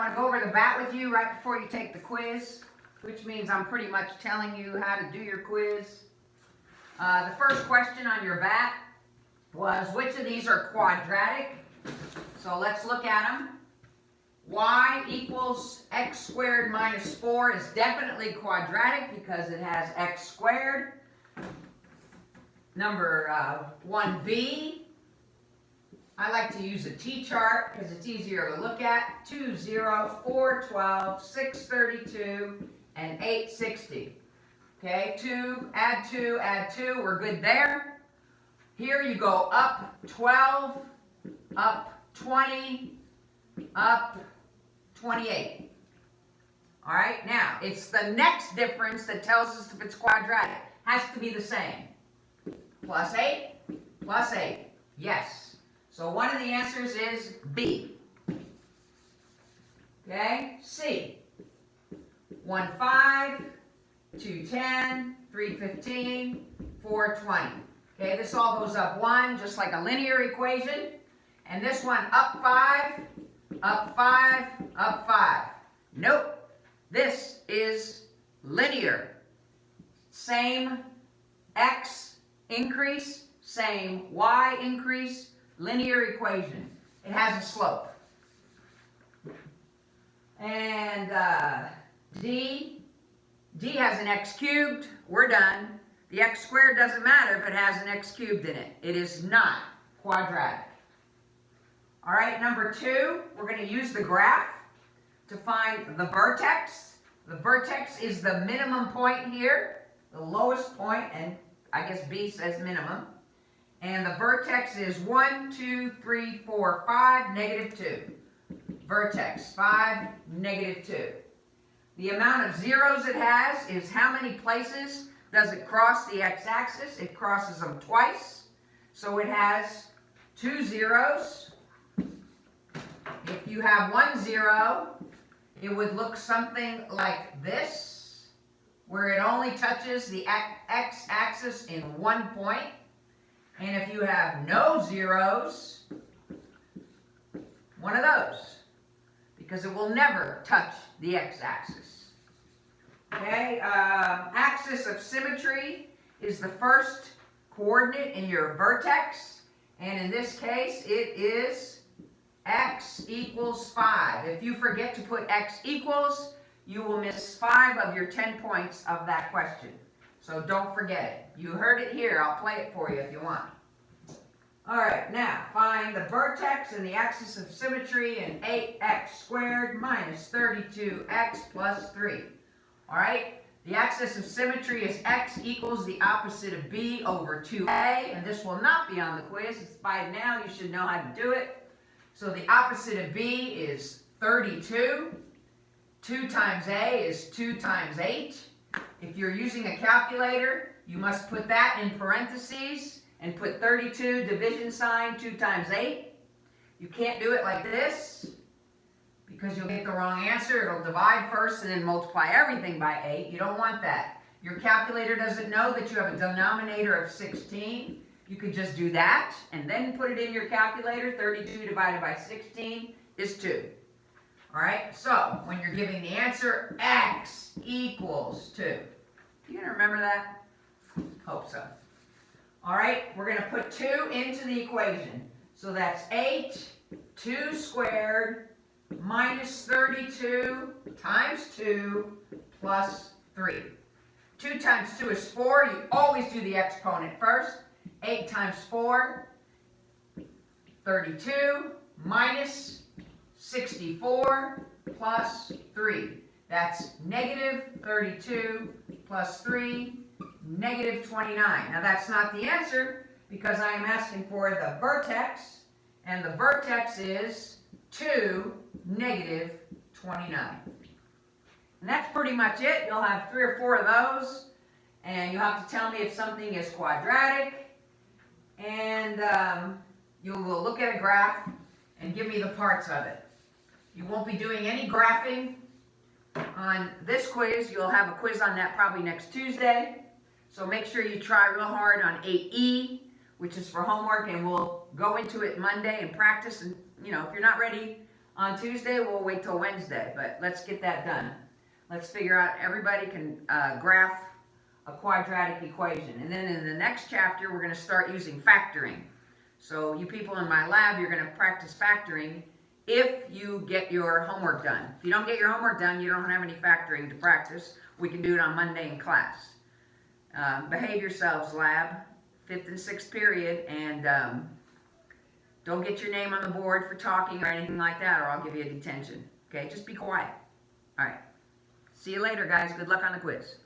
want to go over the bat with you right before you take the quiz, which means I'm pretty much telling you how to do your quiz. The first question on your bat was, which of these are quadratic? So let's look at them. Y equals x squared minus 4 is definitely quadratic because it has x squared. Number 1B, I like to use a T-chart because it's easier to look at. 2, 0, 4, 12, 6, 32, and 8, 60. Okay, 2, add 2, add 2, we're good there. Here you go up 12, up 20, up 28. All right, now it's the next difference that tells us if it's quadratic. Has to be the same. Plus 8, plus 8. Yes. So one of the answers is B. Okay, C. 1, 5, 2, 10, 3, 15, 4, 20. Okay, this all goes up 1, just like a linear equation. And this one, up 5, up 5, up 5. Nope. This is linear. Same x increase, same y increase, linear equation. It has a slope. And D has an x cubed. We're done. The x squared doesn't matter if it has an x cubed in it. It is not quadratic. All right, number 2, we're going to use the graph to find the vertex. The vertex is the minimum point here, the lowest point, and I guess B says minimum. And the vertex is 1, 2, 3, 4, 5, negative 2. Vertex, 5, negative 2. The amount of zeros it has is how many places does it cross the x-axis? It crosses them twice. So it has 2 zeros. If you have 1 0, it would look something like this, where it only touches the x-axis in 1 point. And if you have no zeros, one of those, because it will never touch the x-axis. Okay, axis of symmetry is the first coordinate in your vertex, and in this case it is x equals 5. If you forget to put x equals, you will miss 5 of your 10 points of that question. So don't forget it. You heard it here. I'll play it for you if you want. All right, now find the vertex and the axis of symmetry in 8x squared minus 32x plus 3. All right, the axis of symmetry is x equals the opposite of b over 2a, and this will not be on the quiz. It's by now. You should know how to do it. So the opposite of b is 32. 2 times a is 2 times 8. If you're using a calculator, you must put that in parentheses and put 32 division sign 2 times 8. You can't do it like this because you'll get the wrong answer. It'll divide first and then multiply everything by 8. You don't want that. Your calculator doesn't know that you have a denominator of 16. You could just do that and then put it in your calculator. 32 divided by 16 is 2. All right, so when you're giving the answer, x equals 2. You gonna remember that? Hope so. All right, we're gonna put 2 into the equation. So that's 8, 2 squared, minus 32 times 2 plus 3. 2 times 2 is 4. You always do the exponent first. 8 times 4, 32, minus 64 plus 3. That's negative 32 plus 3, negative 29. Now that's not the answer because I am asking for the vertex, and the vertex is 2, negative 29. And that's pretty much it. You'll have 3 or 4 of those, and you'll have to tell me if something is quadratic, and you will look at a graph and give me the parts of it. You won't be doing any graphing on this quiz. You'll have a quiz on that probably next Tuesday. So make sure you try real hard on 8E, which is for homework, and we'll go into it Monday and practice. And, you know, if you're not ready On Tuesday, we'll wait till Wednesday, but let's get that done. Let's figure out, everybody can graph a quadratic equation. And then in the next chapter, we're going to start using factoring. So you people in my lab, you're going to practice factoring if you get your homework done. If you don't get your homework done, you don't have any factoring to practice. We can do it on Monday in class. Behave yourselves, lab, 5th and 6th period, and don't get your name on the board for talking or anything like that, or I'll give you a detention. Okay, just be quiet. All right. See you later, guys. Good luck on the quiz.